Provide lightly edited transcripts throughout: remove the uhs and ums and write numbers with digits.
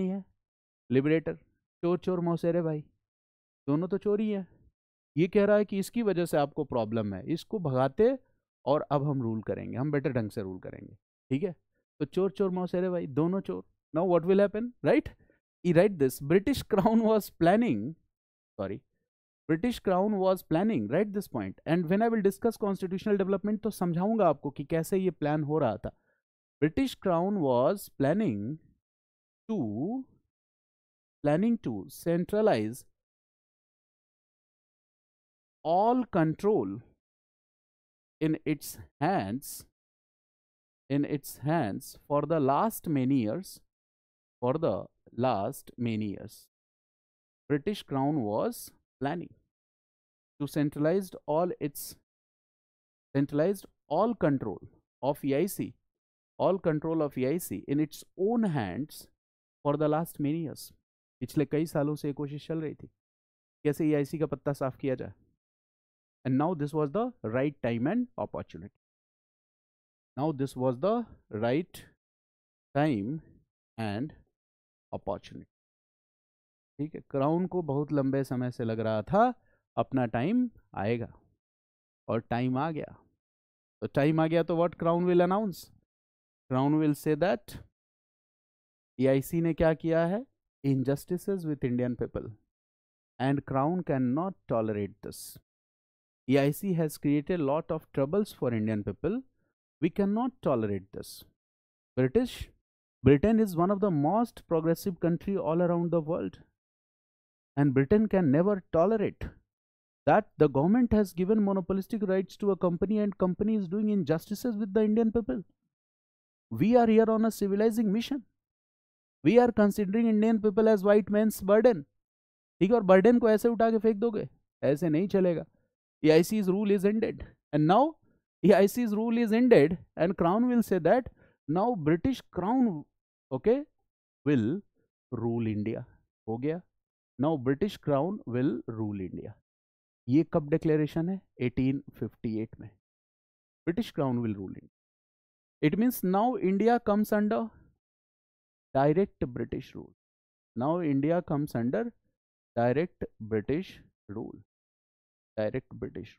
नहीं है, लिबरेटर, चोर चोर मौसेरे भाई, दोनों तो चोर ही है। ये कह रहा है कि इसकी वजह से आपको प्रॉब्लम है, इसको भगाते और अब हम रूल करेंगे, हम बेटर ढंग से रूल करेंगे, ठीक है। तो चोर चोर मौसेरे भाई, दोनों चोर। Now what will happen, right? He right this, British crown was planning, sorry, British crown was planning, right this point, and when I will discuss constitutional development तो समझाऊंगा आपको कि कैसे ये प्लान हो रहा था। British crown was to planning to centralize all control in its hands, for the last many years, for the last many years. British Crown was planning to centralized all control of EIC, all control of EIC in its own hands for the last many years. पिछले कई सालों से कोशिश चल रही थी कैसे EIC का पत्ता साफ किया जाए, and now this was the right time and opportunity. Now this was the right time and opportunity. ठीक है, क्राउन को बहुत लंबे समय से लग रहा था अपना टाइम आएगा, और टाइम आ गया। तो टाइम आ गया तो what crown will announce, crown will say that EIC ने क्या किया है, injustices with Indian people, and Crown cannot tolerate this. EIC has created a lot of troubles for Indian people. We cannot tolerate this. Britain is one of the most progressive country all around the world, and Britain can never tolerate that the government has given monopolistic rights to a company and company is doing injustices with the Indian people. We are here on a civilizing mission. We are considering Indian people as white man's burden. ठीक है, और burden को ऐसे उठा के फेंक दोगे, ऐसे नहीं चलेगा। EIC's rule is ended, and now EIC's rule is ended, and Crown will say that now British Crown, okay, will rule India. हो गया, now British Crown will rule India. ये कब डिक्लेरेशन है, 1858 में, British Crown will rule India. It means now India comes under direct British rule. Now India comes under direct British rule, direct British.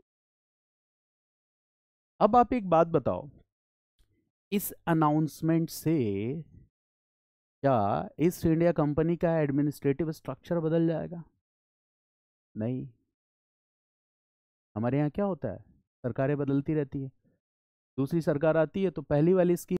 अब आप एक बात बताओ, इस अनाउंसमेंट से क्या ईस्ट इंडिया कंपनी का एडमिनिस्ट्रेटिव स्ट्रक्चर बदल जाएगा? नहीं। हमारे यहाँ क्या होता है, सरकारें बदलती रहती है, दूसरी सरकार आती है तो पहली वाली स्कीम